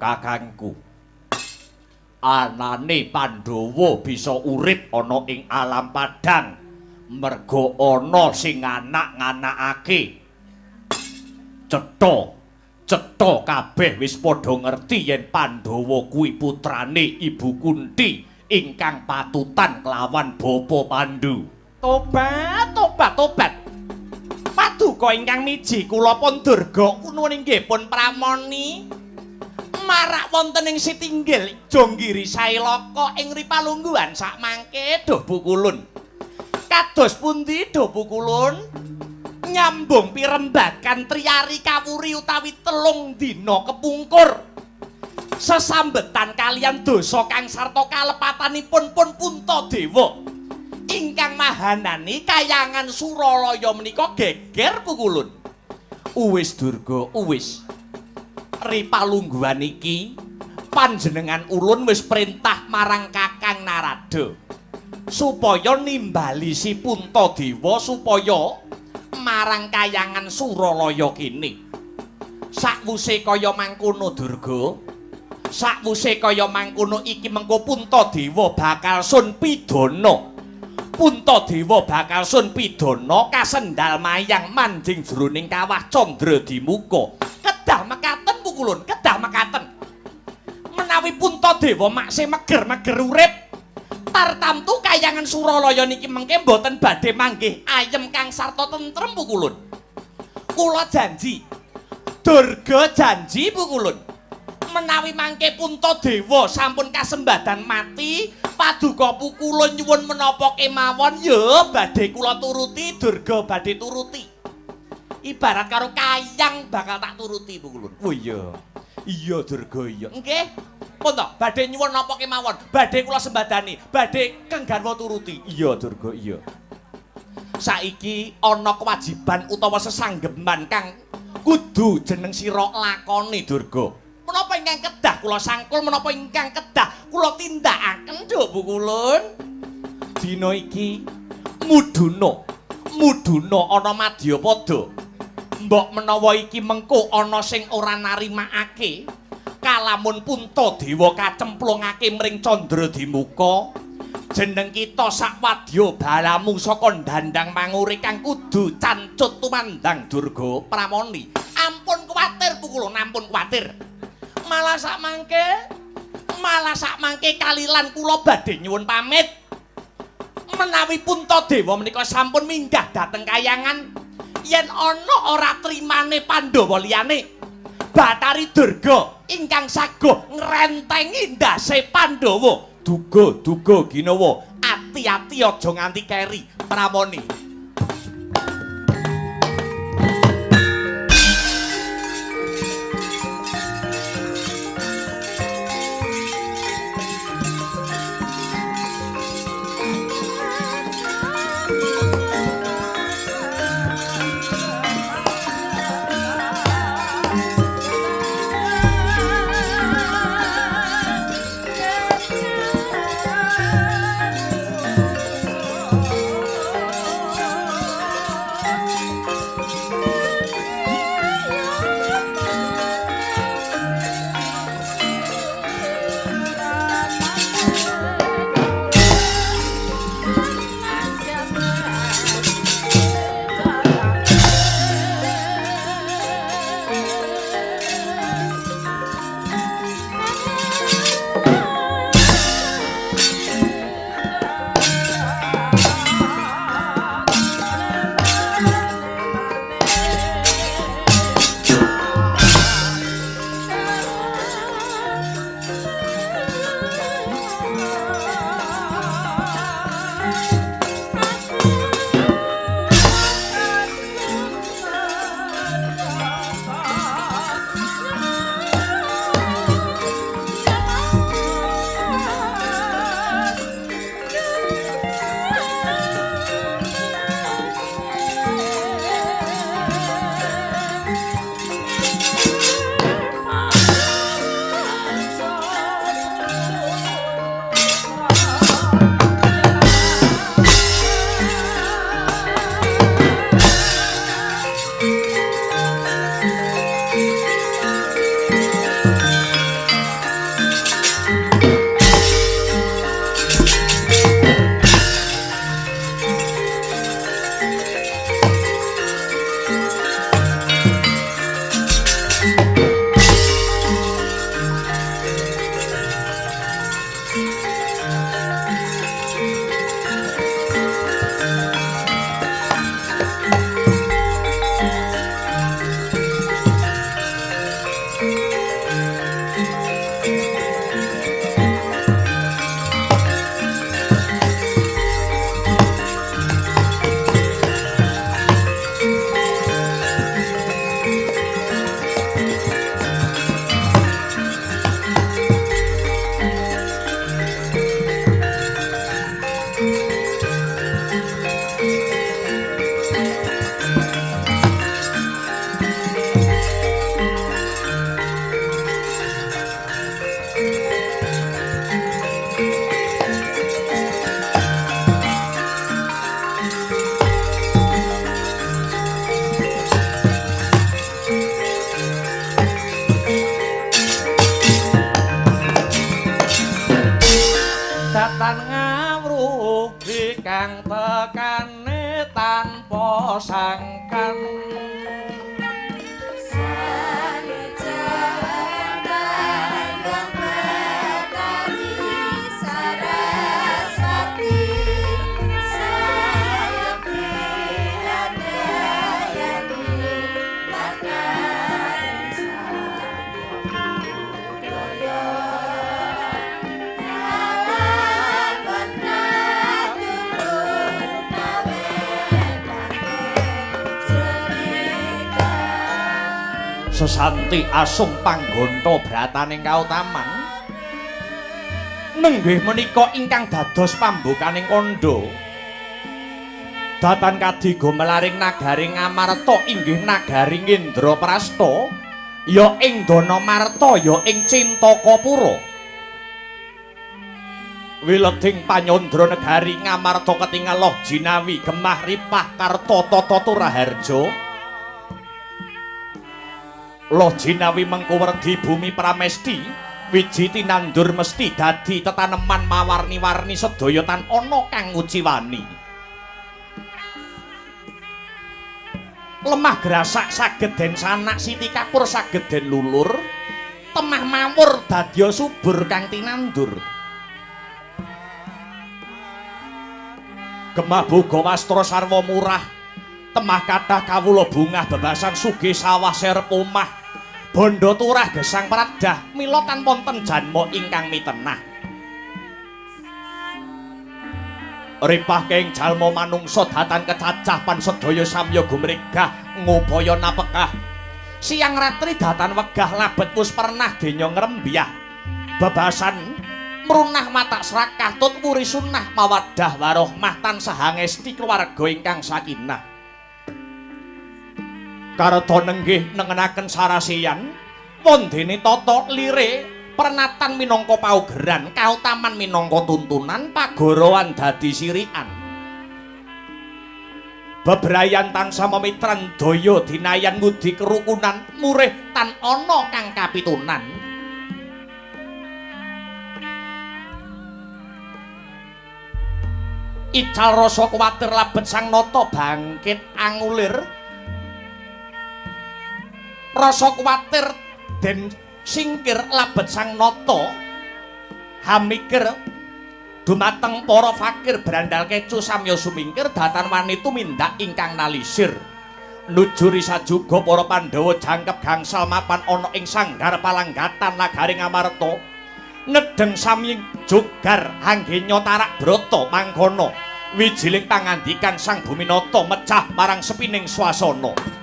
kakangku. Anane Pandhawa bisa urip ana ing alam padang merga ana sing nganak-nganakake. Cetha kabeh wis padha ngerti yen Pandhawa kuwi putrane Ibu Kunthi ingkang patutan kelawan Bapa Pandhu. Tobat. Paduka ingkang miji kula pun Durga nuwun inggih pun pramoni. Marak wonten ing Sitinggil Jonggiri Sailaka ing Ripalungguhan sak mangke Duh Pukulun. Kados pundi Duh Pukulun? Nyambung pirembagan Triyari Kawuri utawi 3 dina kepungkur. Sesambetan kalian dosa kang sarta kalepatanipun pun Puntadewa ingkang mahanani kayangan Suralaya menika geger Pukulun. Uwis Durga, uwis. Ripalungguhan iki panjenengan ulun wis perintah marang Kakang Narada supaya nimbali si Puntadewa supaya marang kayangan Suralaya kene. Sakwuse kaya mangkono Durga, sakwuse kaya mangkono iki mengko Puntadewa bakal sun pidana. Puntadewa bakal sun pidana kasendal mayang manjing jroning kawah Candradimuka. Kedah mekaten Pukulun, kedah mekaten. Menawi Puntadewa makse meger-meger urip, tartamtu kayangan Suralaya niki mengke mboten badhe manggih ayem kang sarta tentrem Pukulun. Kula janji, Durga janji Pukulun. Menawi mangke Puntadewa sampun kasembadan mati, paduka Pukulun nyuwun menapa kemawon ya badhe kula turuti, Durga badhe turuti. Ibarat karo kayang bakal tak turuti Pukulun. Oh iya. Iya Durga iya. Nggih. Pun to, badhe nyuwun napa kemawon, badhe kula sembadani, badhe kenggarwa turuti. Iya Durga iya. Saiki ana kewajiban utawa sesanggeman kang kudu jeneng sira lakoni Durga. Menapa ingkang kedah kula sangkul, menapa ingkang kedah kula tindakaken Duh Pukulun. Dina iki muduna ana Madyapada. Mbok menawa iki mengko ana sing ora narimakake kalamun Puntadewa kacemplungake mring Candradimuka, jeneng kita sakwadya balamu saka dandang mangure kang kudu cancut tumandang Durga pramoni. Ampun kuwatir Pukulun, ampun kuwatir. Malah sak mangke kalilan kula badhe nyuwun pamit. Menawi Puntadewa menika sampun minggah dhateng kayangan, yen ana ora trimane Pandhawa liyane, Bathari Durga ingkang saguh ngrentengi ndase Pandhawa. Duga ginawa, ati-ati aja nganti keri pramoni. ingkang tekane tanpa sangkan sesanti asung panggonta brataning kautaman nenggih menika ingkang dados pambukaning kandha datan kadiga melaring nagari Ngamarta inggih nagari Indraprasta ya ing Danamarta ya ing Cintakapura wileding panyandra negari Ngamarta ketingal loh jinawi gemah ripah karta tata turaharja loh jinawi mengkuwerdi bumi pramesti wiji tinandur mesti dadi tetaneman mawarni-warni sedaya tan ana kang nguciwani lemah grasak saged den sanak Siti Kapur saged den lulur temah mawur dadya subur kang tinandur gemah boga wastra sarwa murah temah kathah kawula bungah bebasan sugih sawah serep omah bondo turah gesang pradah mila tan wonten janma ingkang mitenah ripah keng jalma manungsa datan kecacah pan sedaya samya gumregah ngupaya napekah siang ratri datan wegah labet wis pernah denya ngrembyah bebasan mrunah matak srakah tut wuri sunah mawaddah warohmah tansah hangesti keluarga ingkang sakinah kareta nenggih nengenaken sarasiyan wondene tata lire pernatan minangka paugeran kautaman minangka tuntunan pagorowan dadi sirikan bebrayan tansah memitran daya dinayan ngudi kerukunan murih tan ana kang kapitunan ical rasa kuwatir labet sang nata bangkit angulir rasa kuwatir den singkir labet sang nata hamikir dumateng para fakir brandal kecu samya sumingkir datan wani tumindak ingkang nalisir nuju risa juga para Pandhawa jangkep gangsal mapan ana ing sanggar palanggatan nagari Ngamarta nedeng sami jogar anggenya tarak brata mangkono wijiling pangandikan sang Buminata mecah marang sepining swasana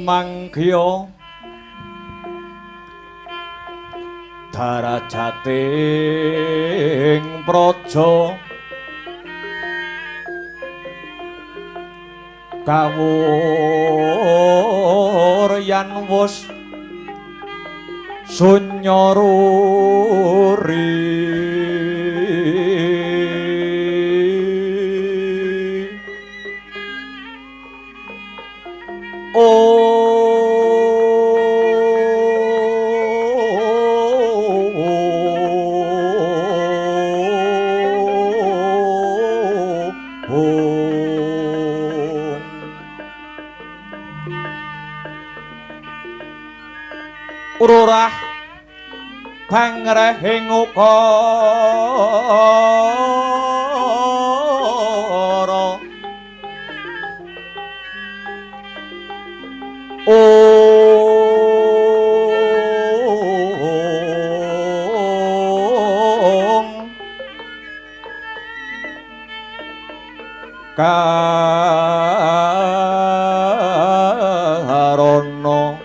mangkya darajating praja kawuryan wus sunyaruri Ururah pangrehing ukara karono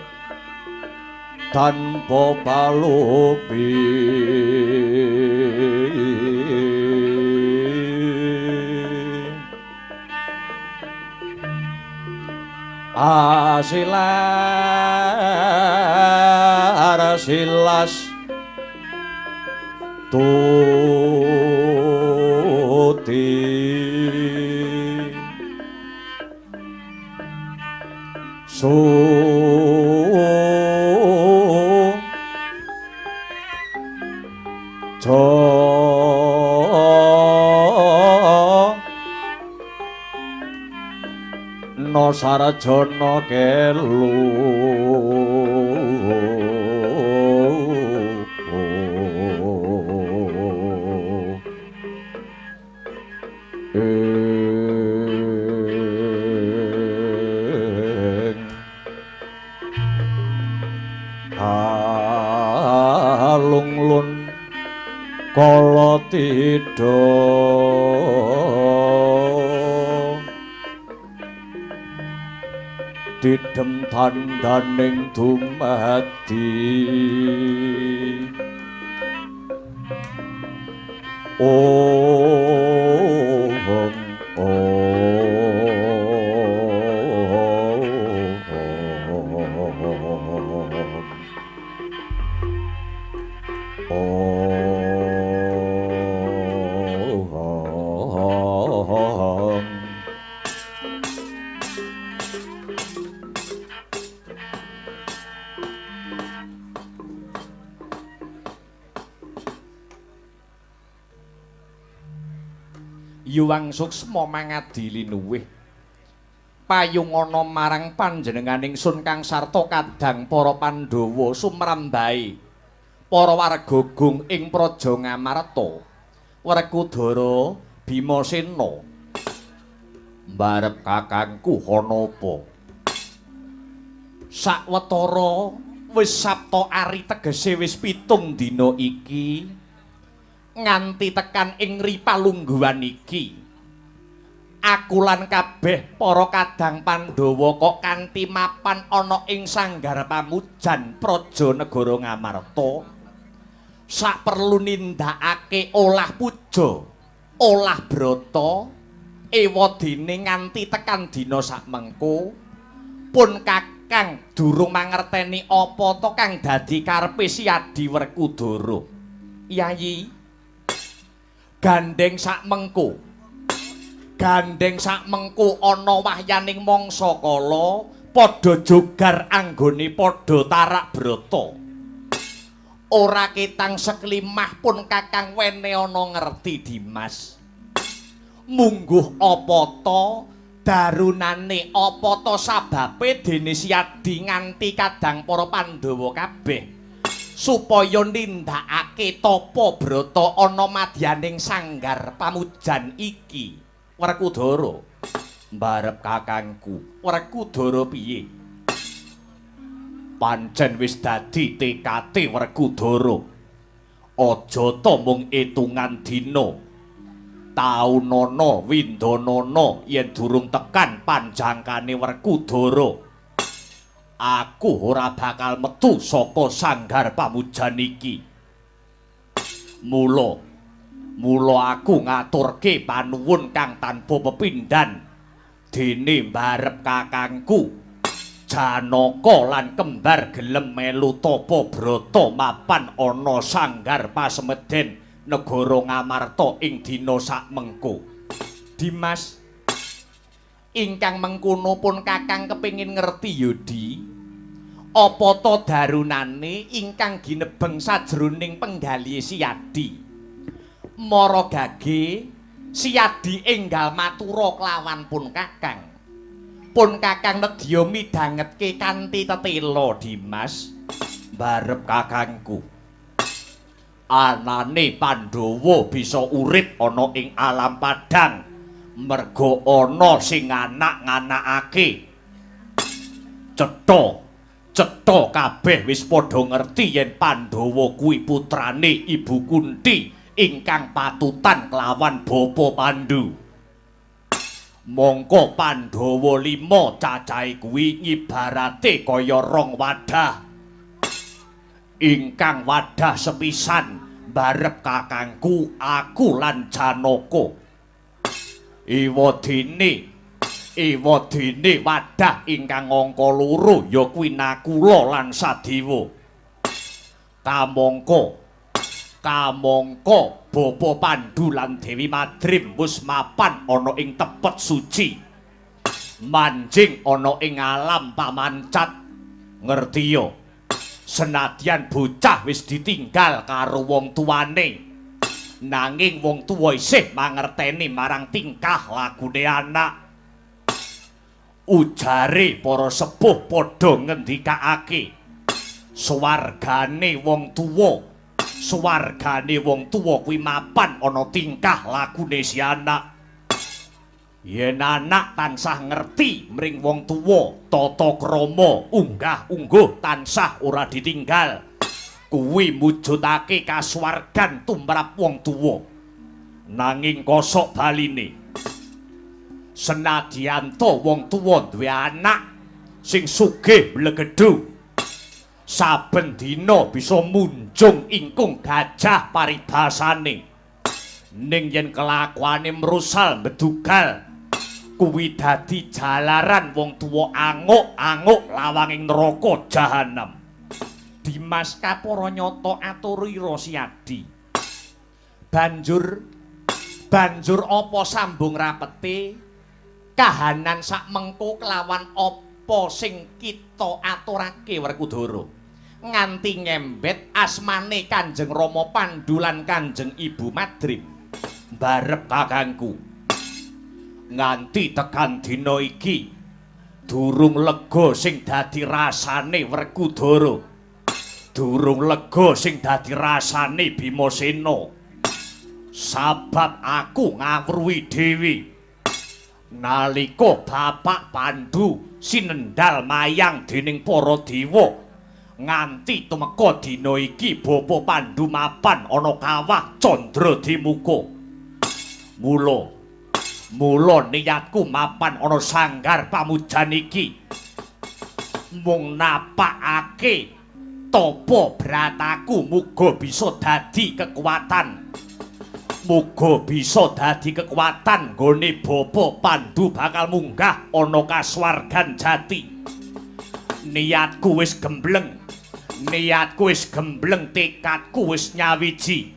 tanpa palupi asilar silas tuti no sarjana kelu alunglun kala tida didem tandhaning dumadi Yuwang suksma mangadili nuwih payung ana marang panjenenganing sun kang sarta kadang para Pandhawa sumrambahe para warga Gung ing Praja Ngamarta Werkudara Bimasena mbarep kakangku ana apa sawetara wis Sabta ari tegese wis 7 dina iki nganti tekan ing ripalungguhan iki aku lan kabeh para kadang Pandhawa kok kanthi mapan ana ing sanggar pamujan Praja Negara Ngamarta sak perlu nindakake olah puja olah brata ewadene nganti tekan dina sakmengko pun kakang durung mangerteni apa to kang dadi karepe Siadi Werkudara Yayi gandeng sakmengko ana wahyaning mangsa kala padha jogar anggone padha tarak brata ora ketang seklimah pun kakang wene ana ngerti Dimas mungguh apa to darunane apa to sababe dene Siadi nganti kadang para Pandhawa kabeh supaya nindakake tapa brata ana madyaning sanggar pamujan iki Werkudara mbarep kakangku Werkudara piye pancen wis dadi tekate Werkudara aja to mung etungan dina taunana windanana yen durung tekan panjangkane Werkudara aku ora bakal metu saka sanggar pamujan iki. Mula aku ngaturke panuwun kang tanpa pepindhan dene mbarep kakangku Janaka lan kembar gelem melu tapa brata mapan ana sanggar pasemeden negara Ngamarta ing dina sakmengko. Dimas ingkang mengkono pun kakang kepingin ngerti yodi apa to darunane ingkang ginebeng sajroning penggali Siadi mara gage Siadi enggal matura kelawan pun kakang pun Kakang nedya midhangetke kanthi tetela Dimas barep kakangku anane Pandhawa bisa urip ana ing alam padang merga ana sing nganak-nganakake cetha kabeh wis padha ngerti yen Pandhawa kuwi putrane Ibu Kunti ingkang patutan kelawan Bapa Pandhu. Mongko Pandhawa 5 cacahe kuwi ngibarate kaya rong wadah. Ingkang wadah sepisan barep kakangku aku lan Janaka. Iwadene wadah ingkang angka 2 ya kuwi Nakula lan Sadewa. Kamangka Bapa Pandhu lan Dewi Madrim wis mapan ana ing tepet suci. Manjing ana ing alam pamancat. Ngerti ya? Senadyan bocah wis ditinggal karo wong tuwane. Nanging wong tuwa isih mangerteni marang tingkah lagune anak. Ujare para sepuh padha ngendikake swargane wong tuwa kuwi mapan ana tingkah lagune si anak. Yen anak tansah ngerti mring wong tuwa tata krama unggah-ungguh tansah ora ditinggal kuwi mujudake kasuwargan tumrap wong tuwa. Nanging kosok baline senadyan wong tuwa duwe anak sing sugih blegedhu saben dina bisa munjung ingkung gajah paribasane. Ning yen kelakuane mrusal bedugal kuwi dadi jalaran wong tuwa anguk-anguk lawanging neraka jahanam. Dimas Kapara nyata aturira siadi. Banjur apa sambung rapete kahanan sak mengko kelawan apa sing kita aturake Werkudara. Nganti ngembet asmane Kanjeng Rama Pandhu lan Kanjeng Ibu Madrim barep kakangku. Nganti tekan dina iki durung lega sing dadi rasane Werkudara. Durung lega sing dadi rasane Bimasena. Sabab aku ngawruhi dhewe. Nalika Bapak Pandhu sinendhal mayang dening para dewa nganti tumeka dina iki Bapa Pandhu mapan ana kawah Candrademuka. Mula niatku mapan ana sanggar pamujan iki mung napakake tapa brataku muga bisa dadi kekuatan. Muga bisa dadi kekuatan nggone Bapa Pandhu bakal munggah ana kasuwargan jati. Niatku wis gembleng, tekadku wis nyawiji.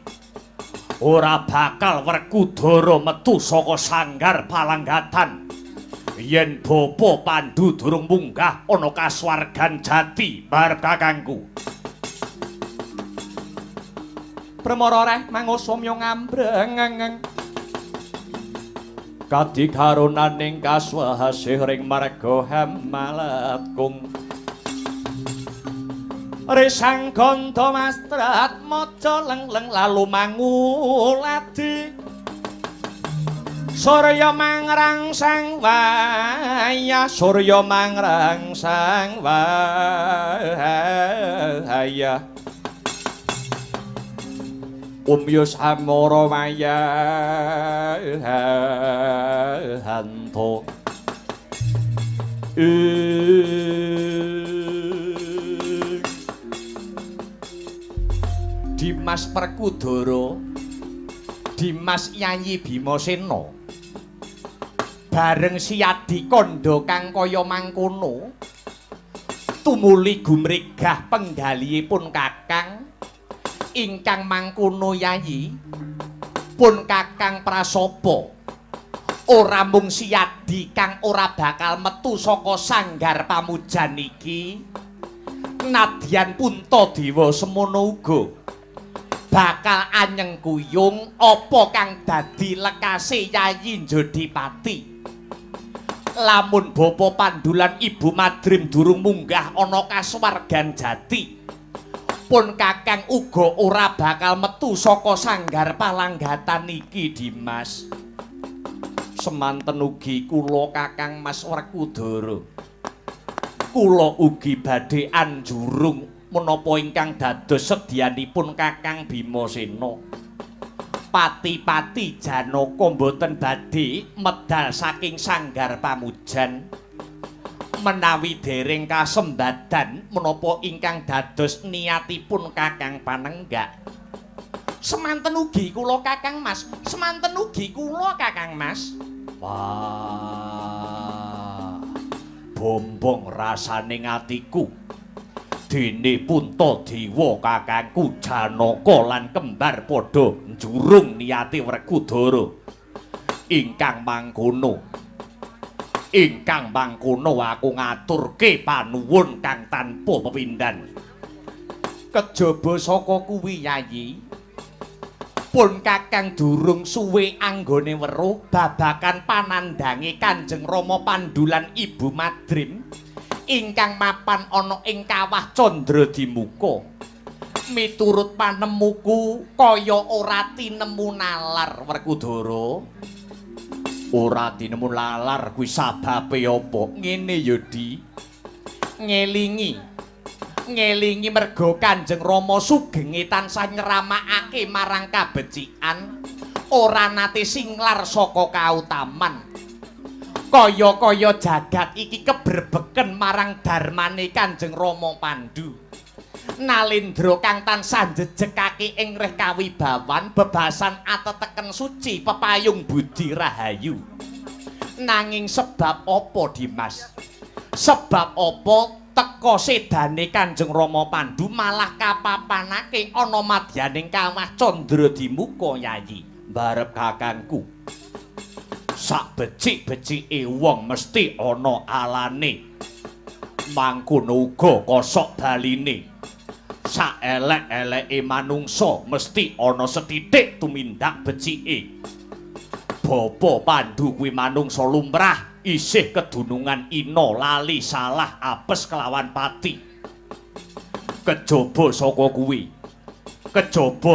Ora bakal Werkudara metu saka sanggar palanggatan yen Bapa Pandhu durung munggah ana kasuwargan jati barep kakangku. Pramara reh mangusumya ngambreng kadikaronaning kaswahasih ring marga Hemalatkung. Risang gandha mastrat maca lengleng lalu manguladi Surya mangrangsang waya Umyus amara waya hanto Dimas Werkudara, Dimas Yayi Bimasena bareng siadi kandha kang kaya mangkono tumuli gumregah penggalihipun kakang ingkang mangkono Yayi pun kakang prasapa ora mung siadi kang ora bakal metu saka sanggar pamujan iki nadyan Puntadewa semono uga bakal anyeng kuyung apa kang dadi lekase Yayi Jodipati. Lamun Bapa Pandulan Ibu Madrim durung munggah ana kasuwargan jati, pun Kakang uga ora bakal metu saka sanggar palanggatan iki, Dimas. Semanten ugi kula Kakang Mas Werkudara. Kula ugi badhe anjurung menapa ingkang dados sedyanipun Kakang Bimasena. Pati-pati Janaka mboten badhe medal saking sanggar pamujan menawi dereng kasembadan menapa ingkang dados niatipun Kakang Panenggak. Semanten ugi kula Kakang Mas, semanten ugi kula Kakang Mas. Wah, bombong rasaning atiku. Dene Puntadewa kakangku Janaka lan kembar padha njurung niate Werkudara. Ingkang mangkono aku ngaturke panuwun kang tanpa pepindhan. Kejaba saka kuwi Yayi, pun Kakang durung suwe anggone weruh babakan panandhange Kanjeng Rama Pandulan Ibu Madrim ingkang mapan ana ing kawah Candradimuka. Miturut panemuku kaya ora tinemu nalar Werkudara. Ora tinemu nalar kuwi sababe apa? Ngene ya, Di. Ngelingi merga Kanjeng Rama sugenge tansah nyeramakake marang kabecikan, ora nate singlar saka kautaman. Kaya-kaya jagat iki keberbeken marang darmane Kanjeng Rama Pandhu. Nalendra kang tansah njejekake ing reh kawibawan bebasan ateteken suci pepayung budi rahayu. Nanging sebab apa, Dimas? Sebab apa teka sedane Kanjeng Rama Pandhu malah kapapanake ana madyaning kawah Candradimuka, Yayi? Barep kakangku, sak becik-becike wong mesti ana alane. Mangkono uga kosok baline. Sak elek-eleke manungsa mesti ana sethithik tumindak becike. Bapa Pandhu kuwi manungsa lumrah, isih kedunungan ina lali salah apes kelawan pati. Kejaba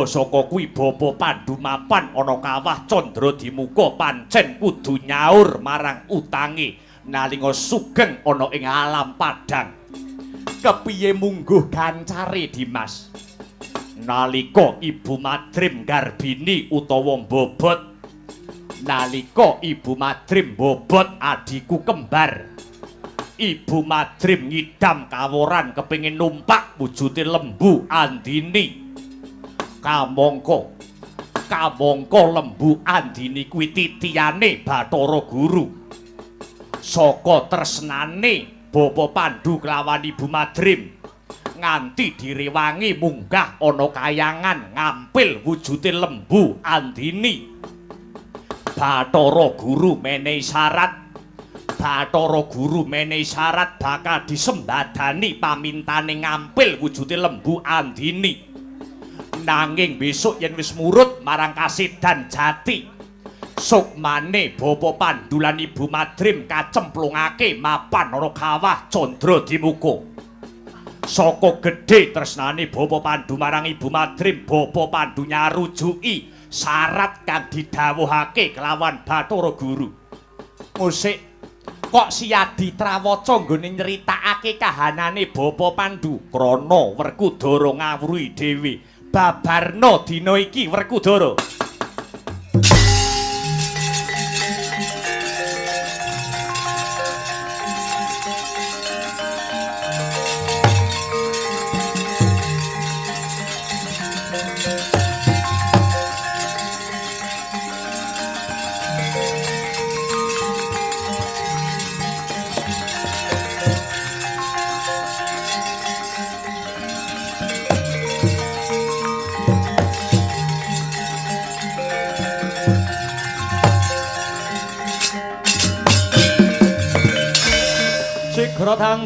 saka kuwi Bapa Pandhu mapan ana kawah Candradimuka pancen kudu nyaur marang utange nalinga sugeng ana ing alam padang. Kepiye mungguh gancare, Dimas? Nalika Ibu Madrim garbini utawa mbobot, nalika Ibu Madrim mbobot adiku kembar, Ibu Madrim ngidam kaworan kepengin numpak wujude lembu Andini. Kamangka lembu Andini kuwi titiyane Bathara Guru. Saka tresnane Bapa Pandhu kelawan Ibu Madrim nganti direwangi munggah ana kayangan ngampil wujude lembu Andini. Bathara Guru menehi syarat bakal disembadani pamintane ngampil wujude lembu Andini. Nanging besok yen wis murut marang kasedan jati, sukmane Bapa Pandhu lan Ibu Madrim kacemplungake mapan ana kawah Candradimuka. Saka gedhe tresnane Bapa Pandhu marang Ibu Madrim, Bapa Pandhu nyarujuki syarat kang didhawuhake kelawan Bathara Guru. Musik kok Siyadi Trawaca nggone nyritakake kahanane Bapa Pandhu krana Werkudara ngawruhi dhewe. Babarna dina iki Werkudara.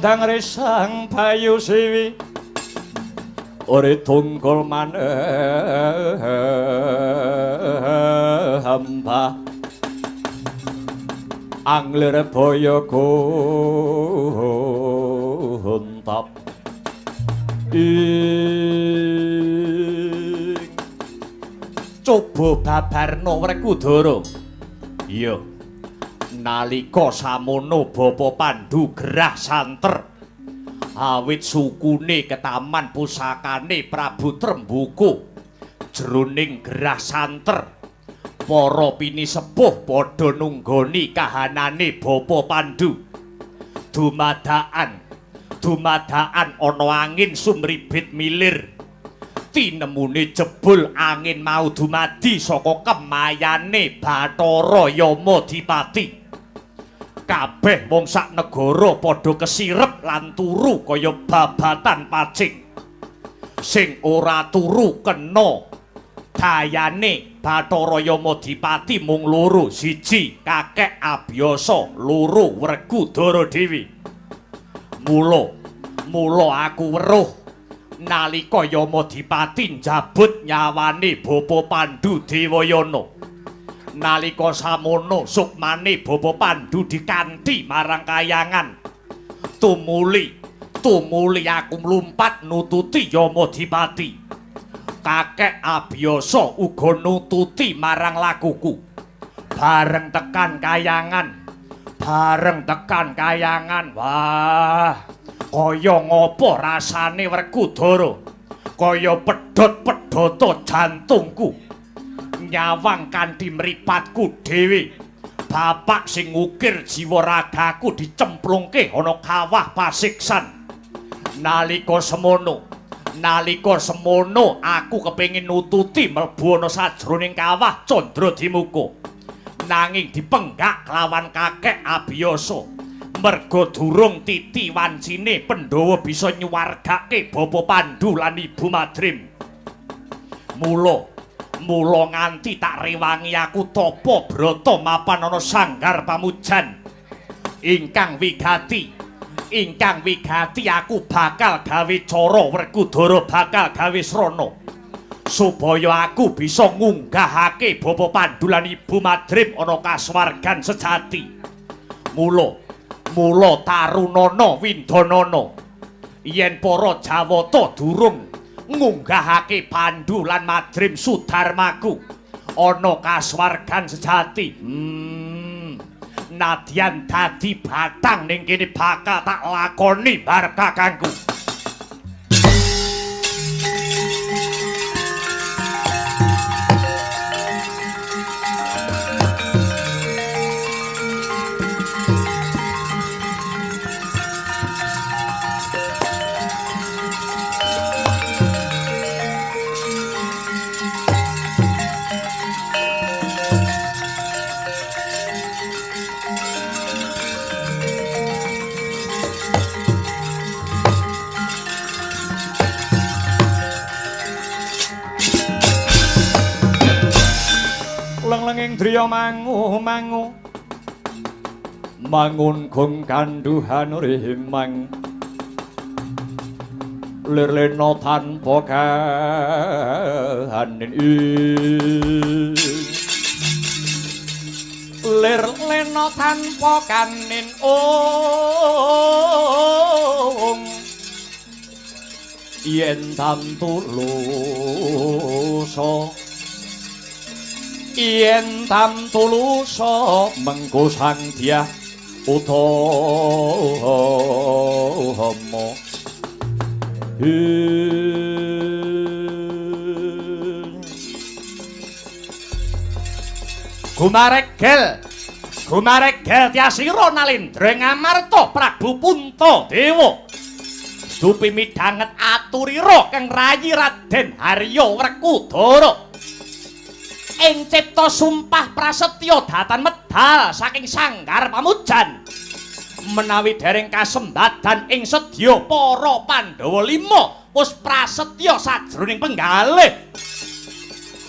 Dang resang payu siwi ore tunggol maneh hamba angler boyo gontap coba babarna Werkudara. Iya. Nalika samono Bapa Pandhu gerah santer. Awit sukune ketaman pusakane Prabu Trembuku. Jroning gerah santer, para pinisepuh padha nunggoni kahanane Bapa Pandhu. Dumadakan ana angin sumribit milir. Tinemune jebul angin mau dumadi saka kemayane Bathara Yamadipati. Kabeh wong sak negara padha kesirep lan turu kaya babatan pacing. Sing ora turu kena dayane Bathara Yamadipati mung loro, siji Kakek Abiyasa, loro Werkudara Dewi. Mula aku weruh nalika Yamadipati njabut nyawane Bapa Pandhu Dewayana. Nalika samono sukmane Bapa Pandhu dikanthi marang kayangan. Tumuli aku mlumpat nututi Yamadipati. Kakek Abiyasa uga nututi marang lakuku. Bareng tekan kayangan, wah, kaya ngopo rasane Werkudara, kaya pedhot-pedhota jantungku, nyawang kanthi mripatku dhewe. Bapak sing ngukir jiwa ragaku dicemplungke ana kawah pasiksan. Nalika semono aku kepengin nututi mlebu ana sajroning kawah Candradimuka. Nanging dipenggak kelawan Kakek Abiyasa. Merga durung titi wancine Pandhawa bisa nyuwargake Bapa Pandhu lan Ibu Madrim. Mula nganti tak rewangi aku tapa brata mapan ana sanggar pamujan. Ingkang wigati aku bakal gawe cara, Werkudara bakal gawe srana supaya aku bisa ngunggahake Bapa Pandhu lan Ibu Madrim ana kasuwargan sejati. Mula tarunana windanana yen para Jawata durung ngunggahake Pandhu lan Madrim Sudarmaku ana kasuwargan sejati. Nadyan dadi batang ning kene bakal tak lakoni barep kakangku. Leng-lenging driya mangu mangun gong kanduhan rimang lirlena tanpa kahanin Lirlena tanpa kanin yen tam tulusa mengko sang Dyah Utama Gumaregel Tyasira Nalendra ngamarta Prabu Puntadewa dupi midhanget aturira kang rayi Raden Harya Werkudara ing cipta sumpah prasetya datan medal saking sanggar pamujan menawi dereng kasembadan ing sedya para Pandhawa 5 wis prasetya sajroning penggalih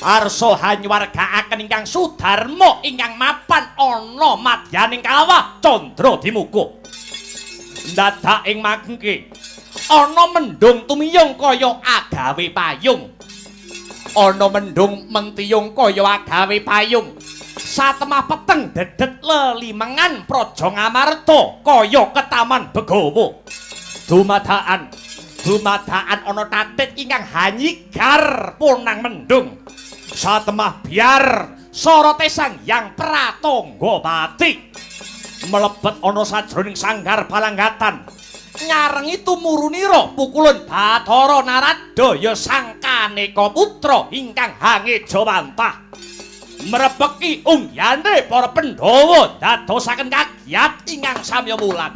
arsa hanyuwargakaken ingkang Sudarma ingkang mapan ana madyaning kawah Candradimuka. Dadak ing mangke ana mendung tumiyung kaya agawe payung. Ana mendung mentiyung kaya agawe payung. satemah peteng dedet lelimengan praja Ngamarta kaya ketaman Begawa. Dumadaan ana tatit ingkang hanyigar punang mendung. Satemah biar sorote sang Hyang Pratangga Pati mlebet ana sajroning sanggar palanggatan. Nyarengi tumurunira pukulan Bathara Naradaya sang Kaneka putra ingkang hangeja wantah. Mrebeki ungyane para Pandhawa dadosaken kagiat ingkang samya mulan.